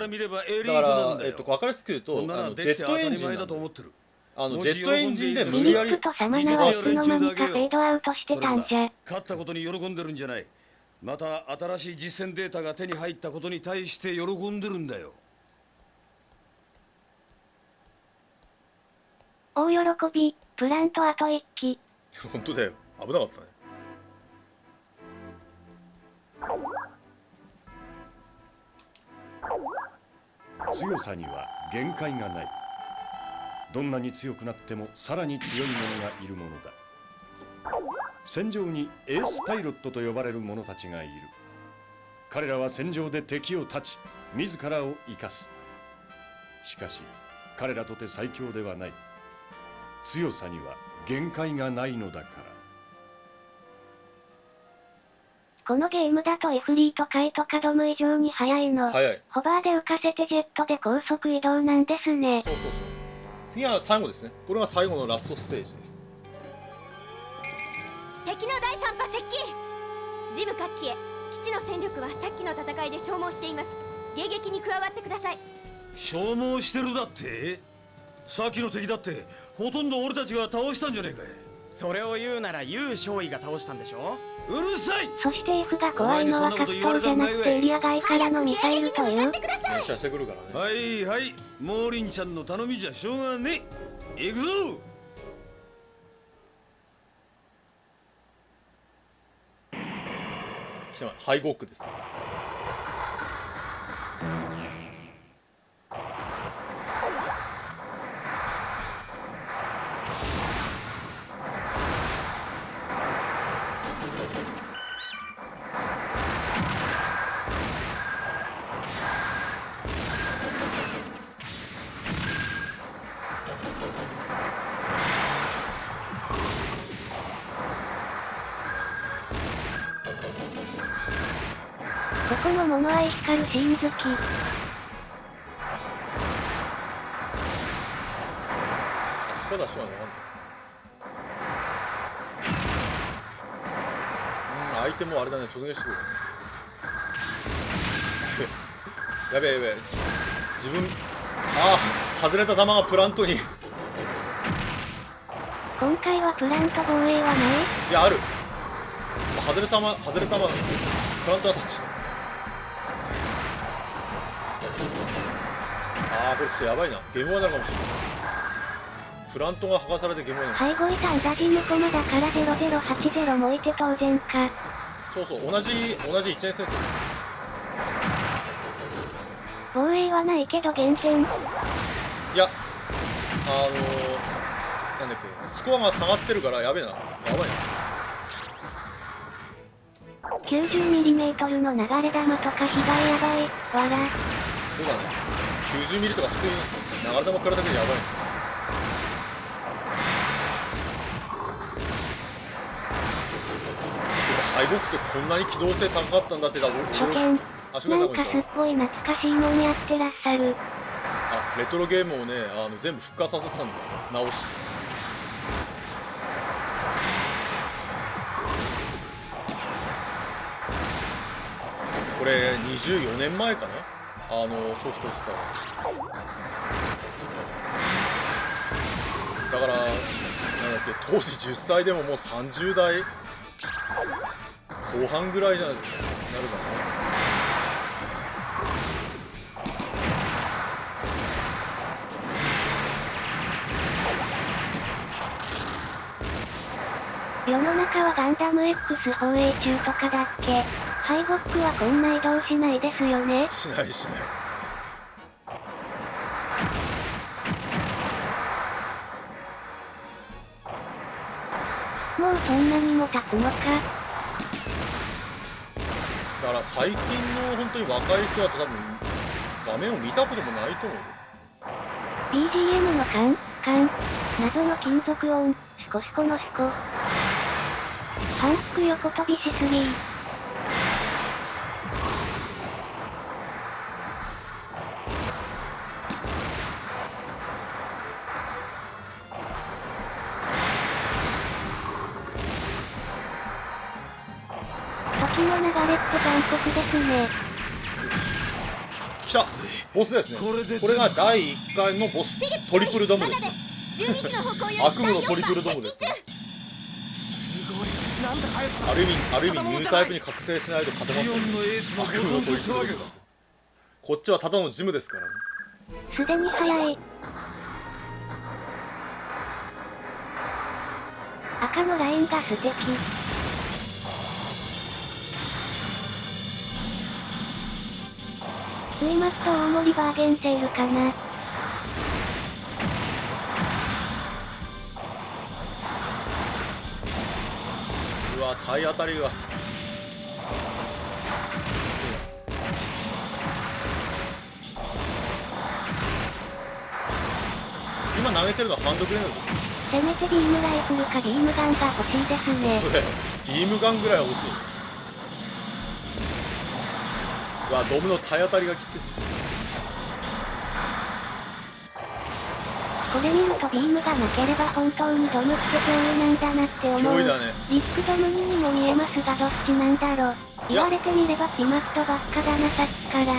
から見ればエリートだかなんだよ。ら、分かりやすく言うと、こんなのはジできてェットエン当たり前ジンなんだよ。だと思ってる。ジェットエンジンで無フ理やりフィリップとサマナはいつの間にかフェードアウトしてたんじゃ。勝ったことに喜んでるんじゃない。また新しい実践データが手に入ったことに対して喜んでるんだよ。大喜び、プラントあと1機。本当だよ、危なかったね。強さには限界がない。どんなに強くなってもさらに強い者がいるものだ。戦場にエースパイロットと呼ばれる者たちがいる。彼らは戦場で敵を断ち、自らを生かす。しかし彼らとて最強ではない。強さには限界がないのだから。このゲームだとイフリートカイとかドム以上に速いの。早い。ホバーで浮かせてジェットで高速移動なんですね。そうそうそう。次は最後ですね。これが最後のラストステージです。敵の第3波接近。ジム各機へ。基地の戦力はさっきの戦いで消耗しています。迎撃に加わってください。消耗してるだって。さっきの敵だってほとんど俺たちが倒したんじゃねえかい。それを言うならユウ少尉が倒したんでしょ。うるさい。そして F が怖いのは格闘じゃなくてエリア外からのミサイルという。連射してくるからね。はいはい、モーリンちゃんの頼みじゃしょうがねえ。行くぞ。ハイゴックです。ここの物愛光るシーン好き。あそこだしはね。相手もあれだね、突撃してくる。やべえやべえ。自分、外れた球がプラントに。今回はプラント防衛はない？いや、ある。外れた球、プラントアタッチ。これちょっとやばいな。ゲームオーナーかもしれない。プラントが剥がされてゲームオーナー。最後いたんだジムコマだから0080もいて当然か。そうそう、同じ1年生です。防衛はないけど減点。いや、なんだっけ、スコアが下がってるからやべえな。やばいな。90mm の流れ弾とか被害やばい。わら。そうだね。90ミリとか普通に流れ弾食らうだけでやばいね。ハイボックってこんなに機動性高かったんだってだ。初見。なんかすっごい懐かしいもんやってらっしゃる。レトロゲームをね、全部復活させたんだよ。直して。これ24年前かな、ソフト自体。だからなんだっけ、当時10歳でももう30代後半ぐらいじゃなるかな。世の中はガンダム X 放映中とかだっけ。ハイゴックはこんな移動しないですよね。しないしない。もうそんなにも経つのか。だから最近の本当に若い人だと多分画面を見たこともないと思う。 BGM のカンカン、謎の金属音、シコシコのシコ。反復横跳びしすぎ。時の流れって残酷ですね。来来たボスですね。これでこれが第1回のボス、トリプルドムです。12時の方向より悪夢のトリプルドムですね。すごい。なんで速さがある意味ニュータイプに覚醒しないと勝てません。ジオンのエースのご悪夢の当主ってわけか。こっちはただのジムですからね。すでに速い。赤のラインが素敵。スイマット大盛りバーゲンセールかな。うわ体当たりが今投げてるのはハンドグレネードです。せめてビームライフルかビームガンが欲しいですね。それビームガンぐらいは欲しい。うわドムの体当たりがきつい。これ見るとビームがなければ本当にドムって脅威なんだなって思う。脅威だね。リスクドムにも見えますがどっちなんだろう。言われてみればピマットばっかだなさっきから。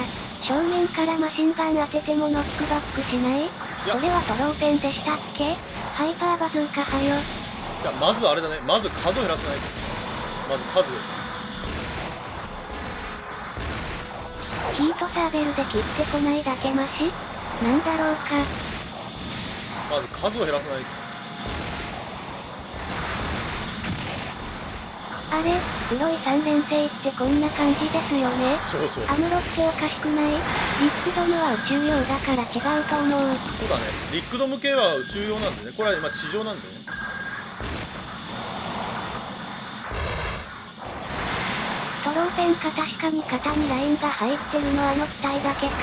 正面からマシンガン当ててもノックバックしない？これはトローペンでしたっけ？ハイパーバズーカはよ。じゃあまずあれだね、まず数を減らさないと。まず数。ヒートサーベルで切ってこないだけマシ？なんだろうか。まず数を減らさないと。あれ、黒い3連星ってこんな感じですよね。そうそう。アムロっておかしくない？リスクドムは宇宙用だから違うと思う。そうだね。リックドム系は宇宙用なんでね。これは今地上なんでね。トローペンか確かに肩にラインが入ってるのあの機体だけか。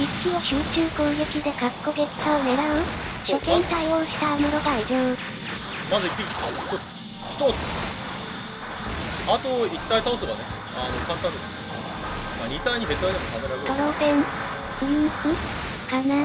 一機を集中攻撃でカッコ撃破を狙う？初見対応したアムロが異常。まず1匹、1つ。あと1体倒せばね、簡単ですね。まあ、2体に別体でも食べられる。トローペン、フユーフかな。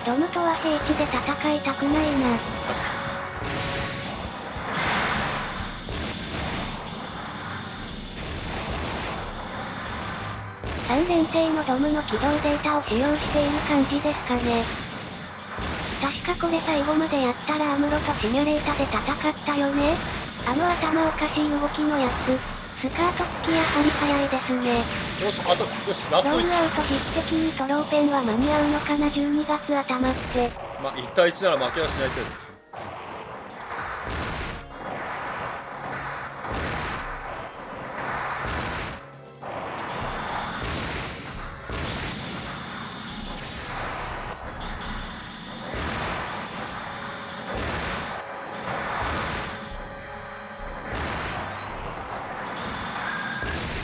ドムとは平地で戦いたくないな。確かに。3連星のドムの起動データを使用している感じですかね。確かこれ最後までやったらアムロとシミュレータで戦ったよね。あの頭おかしい動きのやつ。スカート付きやはり早いですね。よし、あと、よし、ラストロールアウト1。実績にトローペンは間に合うのかな。12月頭って。まあ、1対1なら負けはしないってやつですね。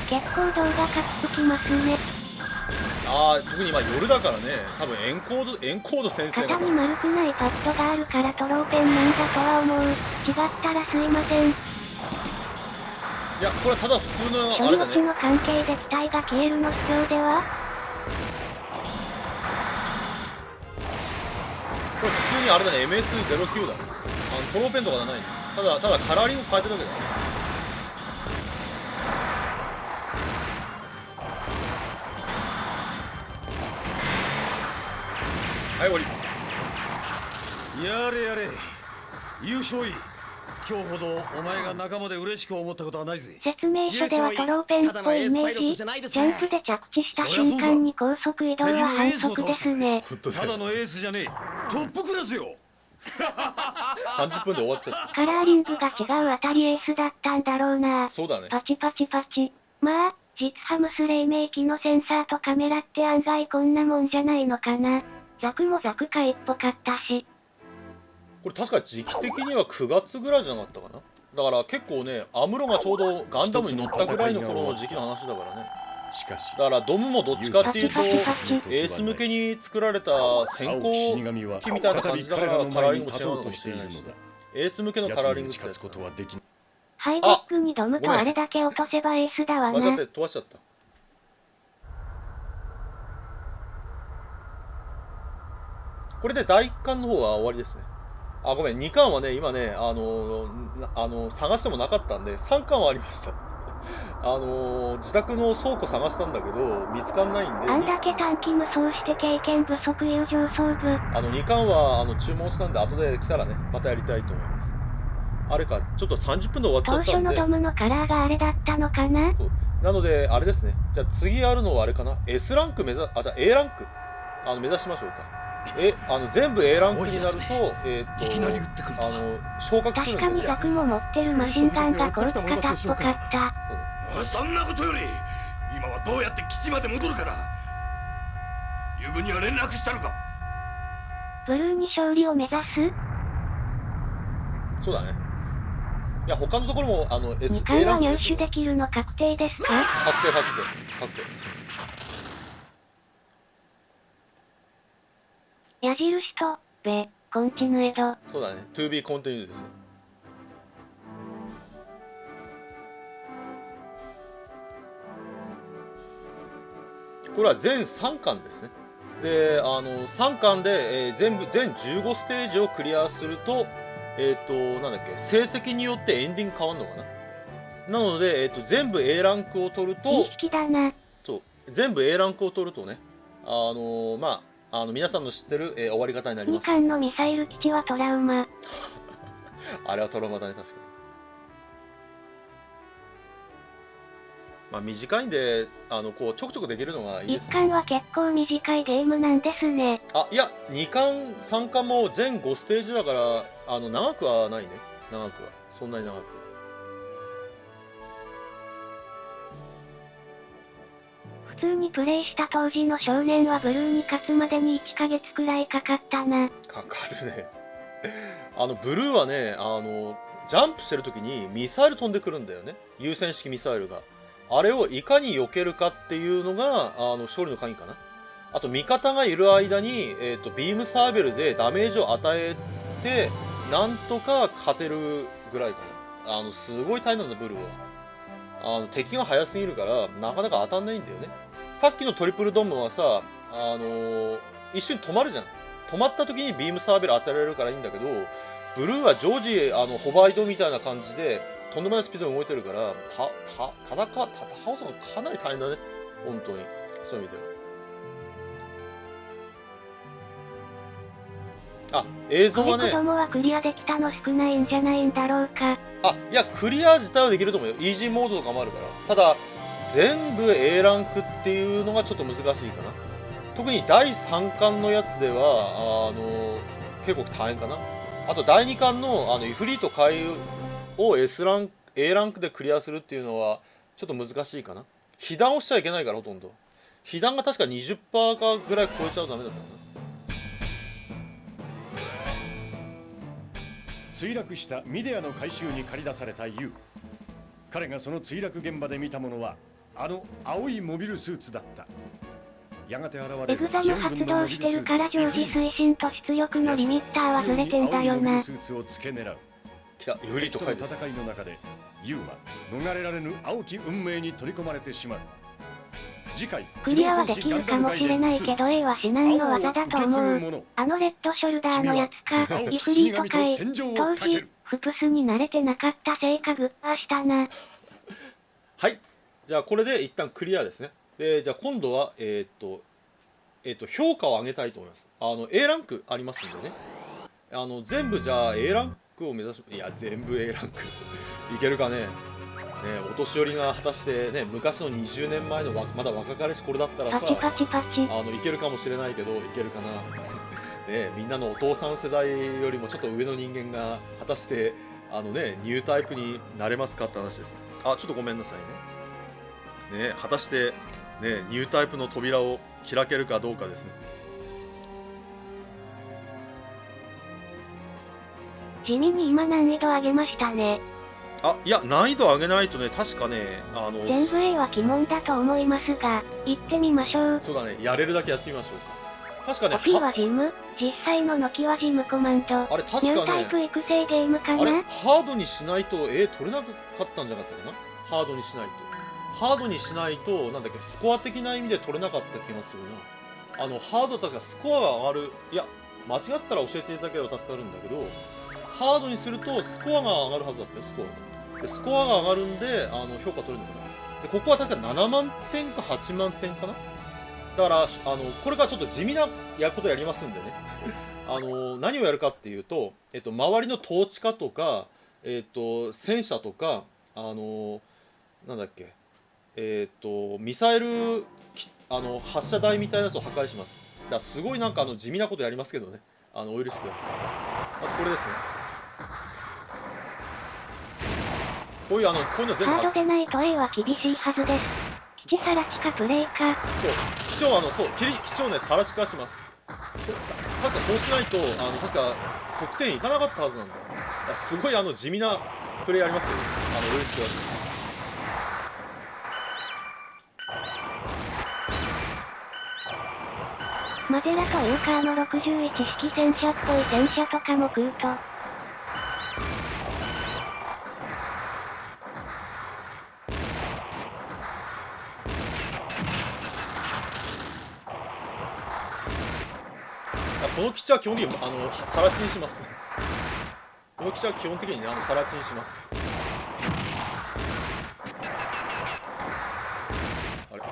結構動画がつきますね。ああ、特に今夜だからね、多分エンコード先生が肩に丸くないパッドがあるからトローペンなんだとは思う。違ったらすいません。いや、これはただ普通のあ所れだね。持の関係で機体が消えるの主張では？これ普通にあれだね、MS09 だね。トローペンとかじゃないね。ただカラーリング変えてるだけだね。はい終わり。やれやれ優勝医、今日ほどお前が仲間で嬉しく思ったことはないぜ。説明書ではトローペンっぽいイメージ。ジャンプで着地した瞬間に高速移動は反則ですね。ただのエースじゃねえ、トップクラスよ。30分で終わっちゃっカラーリングが違う当たりエースだったんだろうな。た。そうだね。パチパチパチ。まあ、実ハムス黎明期のセンサーとカメラって案外こんなもんじゃないのかな。ザクもザク界っぽかったし。これ確か時期的には9月ぐらいじゃなかったかな。だから結構ね、アムロがちょうどガンダムに乗ったぐらいの頃の時期の話だからね。しかしだからドムもどっちかっていうとエパチパチパチース向けに作られた先青行き死神は機みたいな感再びじだから彼らのカラーリングも違うのか前に立とうともしれないし、しているのだ。エース向けのカラーリングってやつ奴に打ち勝つことはできない。ハイボックにドムとあれだけ落とせばエースだわな。間違って飛ばしちゃった。これで第1巻の方は終わりですね。あ、ごめん、2巻はね、今ね、探してもなかったんで、3巻はありました。自宅の倉庫探したんだけど、見つかんないんで、あんだけ短期無双して経験不足いう上層部。2巻は注文したんで、後で来たらね、またやりたいと思います。あれか、ちょっと30分で終わっちゃ当ったんで。初のドムのカラーがあれだったのかな。そうなので、あれですね。じゃあ次あるのはあれかな。S ランクじゃあ A ランク。目指しましょうか。全部 A ランクになると、いきなり撃ってくるとは昇格するんで、確かにザクも持ってるマシンガンがこいつ片っぽかった。そんなことより今はどうやって基地まで戻るから。友軍には連絡したのか。ブルーに勝利を目指す。そうだね。いや、他のところも2 A 回はランク入手できるの確定ですか。確定。矢印と、コンチヌエド。そうだね。To be continued ですね。これは全3巻ですね。で、3巻で、全15ステージをクリアすると、なんだっけ、成績によってエンディング変わるのかな。なので、全部 A ランクを取ると、認識だな。そう、全部 A ランクを取るとね、皆さんの知ってる、終わり方になりま2す。巻のミサイル基地はトラウマ。あれはトラウマだね、確かに。まあ短いんで、こうちょくちょくできるのがいいです1ね。巻は結構短いゲームなんですね。あ、いや、2巻、3巻も全5ステージだから、長くはないね。長くは。そんなに長く。普通にプレイした当時の少年はブルーに勝つまでに1ヶ月くらいかかったな。かかるね。ブルーはね、ジャンプしてるときにミサイル飛んでくるんだよね。優先式ミサイルが。あれをいかに避けるかっていうのが、勝利の鍵かな。あと、味方がいる間に、ビームサーベルでダメージを与えて、なんとか勝てるぐらいかな。すごい大変なんだ、ブルーは。敵が速すぎるから、なかなか当たんないんだよね。さっきのトリプルドームはさ、一瞬止まるじゃん。止まった時にビームサーベル当てられるからいいんだけど、ブルーは常時、ホバー移動みたいな感じで、とんでもないスピードで動いてるから、倒すのがかなり大変だね。本当に。そういう意味では。あ、映像はね。子供はクリアできたの少ないんじゃないんだろうか。あ、いや、クリア自体はできると思うよ。イージーモードとかもあるから。ただ、全部 A ランクっていうのがちょっと難しいかな。特に第3巻のやつでは、結構大変かな。あと、第2巻の、イフリート海を S ランク、A ランクでクリアするっていうのは、ちょっと難しいかな。被弾をしちゃいけないから、ほとんど。被弾が確か 20% かぐらい超えちゃうとダメだったかな。墜落したミデアの回収に駆り出されたユウ。彼がその墜落現場で見たものは青いモビルスーツだった。やがて現れエグザム発動してるから常時推進と出力のリミッターはずれてんだよな。スーツを付け狙う。来た、イフリート海です。戦いの中でユウは逃れられぬ青き運命に取り込まれてしまう。次回クリアはできるかもしれないけど A は至難の技だと思う。レッドショルダーのやつか。イフリート海。当時フプスに慣れてなかったせいかグッパーしたな。はい、じゃあこれで一旦クリアですね。で、じゃあ今度は評価を上げたいと思います。A ランクありますんでね。全部じゃあ A ランクを目指し、いや全部 A ランクいけるかね。お年寄りが果たしてね、昔の20年前のまだ若かりしこれだったらさ、いけるかもしれないけど、いけるかな。ね、みんなのお父さん世代よりもちょっと上の人間が果たしてニュータイプになれますかって話です。あ、ちょっとごめんなさいね。果たしてね、ニュータイプの扉を開けるかどうかですね。地味に今難易度上げましたね。あ、いや、難易度上げないとね、確かね、全部 A は鬼門だと思いますが、行ってみましょう。そうだね、やれるだけやってみましょうか。確かね、 OP はジム、実際のノキはジムコマンド。あれ確ニュータかねイプ育成ゲームかあれな。ハードにしないと取れなかったんじゃなかったかな。ハードにしないとなんだっけ、スコア的な意味で取れなかった気がするな。ハード確かスコアが上がる、いや間違ってたら教えていただければ助かるんだけど、ハードにするとスコアが上がるはずだったよ。スコアが上がるんで評価取れるのかな。でここは確か7万点か8万点かな。だからこれからちょっと地味なことやりますんでね何をやるかっていうと、周りの統治下とか、戦車とかなんだっけ、ミサイル発射台みたいなやつを破壊します。だからすごいなんか地味なことやりますけどね、お許しください。まずこれですね。こういうの全部ハードでないと A は厳しいはずです。基地さら地かプレイか。そう基調ねさら地化します。確かそうしないと確か得点いかなかったはずなんだ。だからすごい地味なプレイありますけど、お許しください。マゼラというか61式戦車っぽい戦車とかも食うと。この基地は基本的にさら地にしますね。この基地は基本的にさら地にします。あれ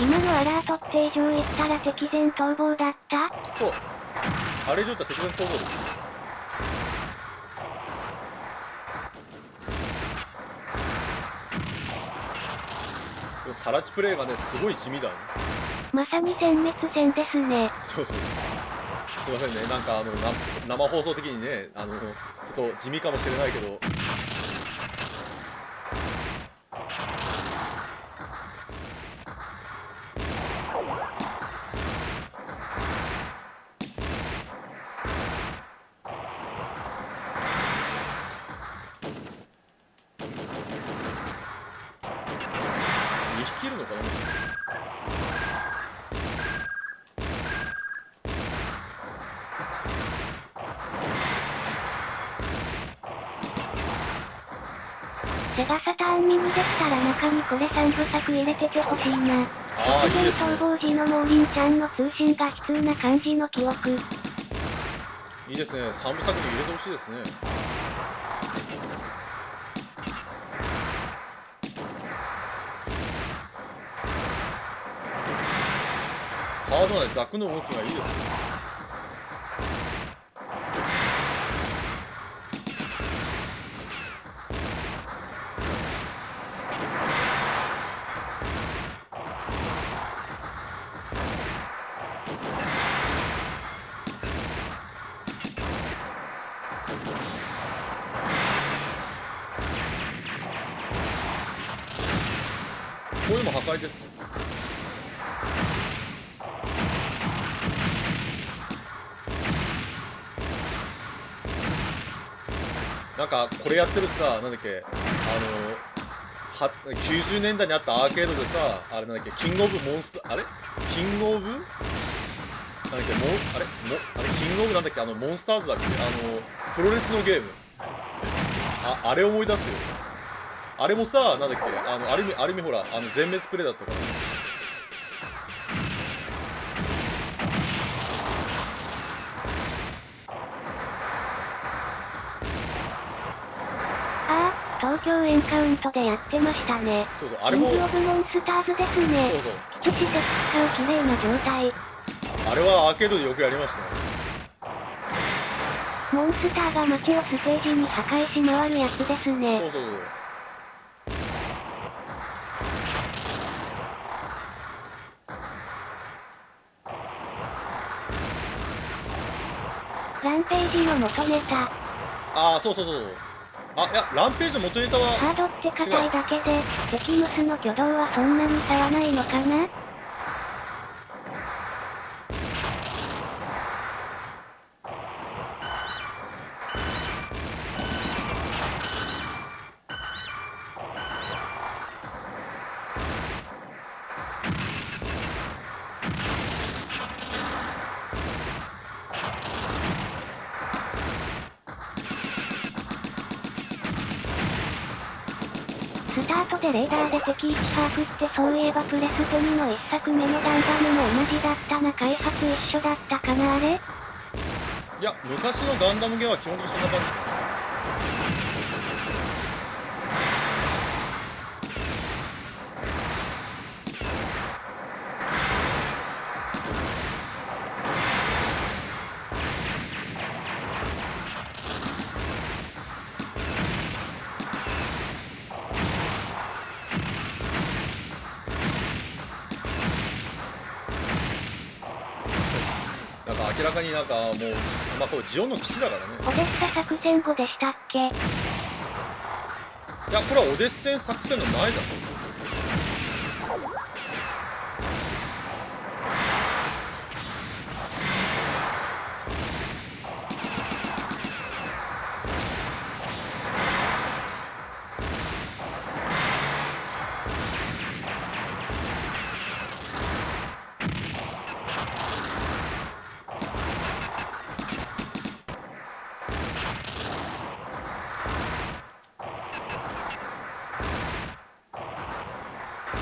今のアラートって以上言ったら敵前逃亡だった？そう、あれ以上だったら敵前逃亡ですね。このさら地プレイがねすごい地味だね。まさに殲滅戦ですね。そうすいませんね、なんか生放送的にねちょっと地味かもしれないけど、2匹いるのかな。セガサターンミニでしたら中にこれ3部作入れててほしいな。ああ、いいですね。逃亡時のモーリンちゃんの通信が悲痛な感じの記憶。いいですね。3部作に入れてほしいですね。ハードなザクの動きがいいですね。こういうのも破壊です。なんかこれやってるさ、なんだっけ、90年代にあったアーケードでさ、あれなんだっけ、キングオブモンスター、あれキングオブなんだっけ、あれキングオブなんだっけ、モンスターズだっけ、プロレスのゲームあれ思い出すよ。あれもさ、なんだっけ、ある意味ほら、全滅プレイだったから。東京エンカウントでやってましたね。そうそう、あれも。キングオブモンスターズですね。そうそう。基地施設使う綺麗な状態。あれはアーケードでよくやりましたね。モンスターが街をステージに破壊し回るやつですね。そうそうそう。ランページの元ネタ。ああ、そうそうそう。あ、いや、ランページの元ネタはハードって硬いだけで、敵ムスの挙動はそんなに差はないのかな。後でレーダーで敵位置把握ってそういえばプレステ2の1作目のガンダムも同じだったな。開発一緒だったかなあれ。いや昔のガンダムゲーは基本的にそんな感じ。なんか明らかになんかもう、まあこれジオンの基地だからね。オデッサ作戦後でしたっけ。いやこれはオデッセン作戦の前だ。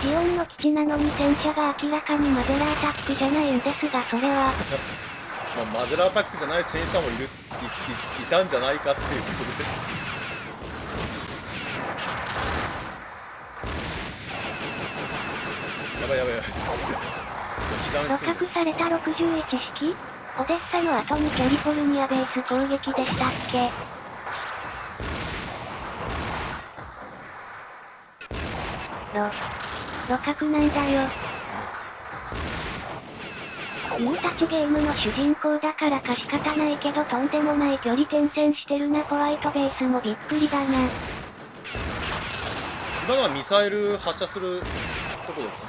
ジオンの基地なのに戦車が明らかにマゼラアタックじゃないんですが、それはまあ、マゼラアタックじゃない戦車もいたんじゃないかっていうことで。やばいやばいやばい。被弾してる。露獲された61式オデッサの後にカリフォルニアベース攻撃でしたっけ。露獲なんだよ。君たちゲームの主人公だからか仕方ないけどとんでもない距離転戦してるな。ホワイトベースもびっくりだな。今のはミサイル発射するとこですね。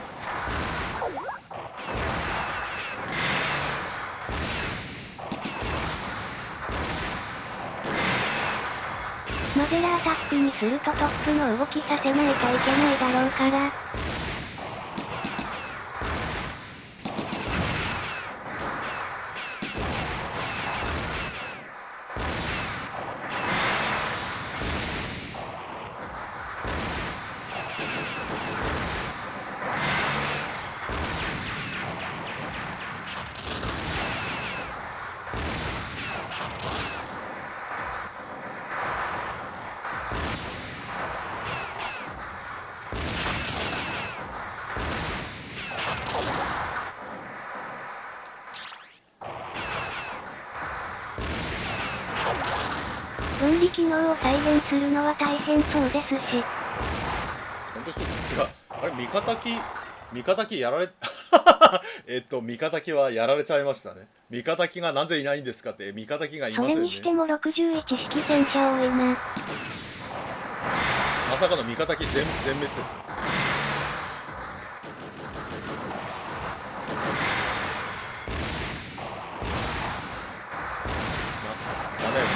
マゼラアタックにするとトップの動きさせないといけないだろうから。分離機能を再現するのは大変そうですし。本当にそうですが、あれ味方機やられ味方機はやられちゃいましたね。味方機がなぜいないんですかって味方機がいまそれせんね。にしても61式戦車多いな。まさかの味方機全滅です。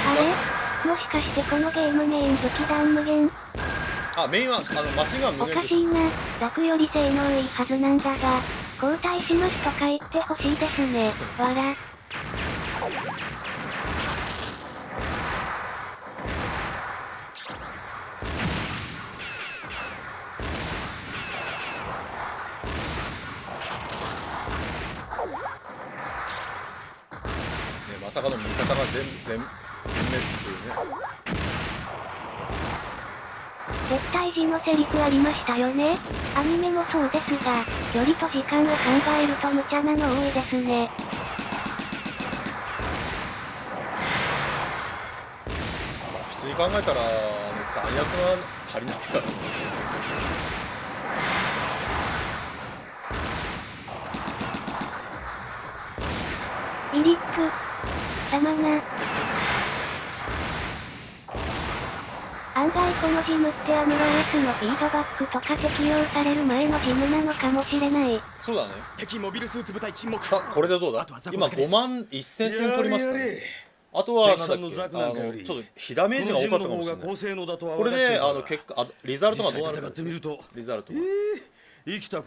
あれもしかしてこのゲームメイン武器弾無限。あ、メインはマシンガン無お限です。かしいな。楽より性能いいはずなんだが、交代しますとか言ってほしいですね。わら。まさかの味方が全滅っていうね。絶対時のセリフありましたよね。アニメもそうですが、距離と時間を考えると無茶なの多いですね。普通に考えたら弾薬が足りないから。リリック様な。案外このジムってアムロ S のフィードバックとか適用される前のジムなのかもしれない。そうだね。敵モビルスーツ部隊沈黙。さあこれでどうだ。今5万1000点取りましたね。あとはなんだっけ、ちょっと火ダメージが多かったかもしれない。これで結果リザルトがどうなるか。リザルトが生きた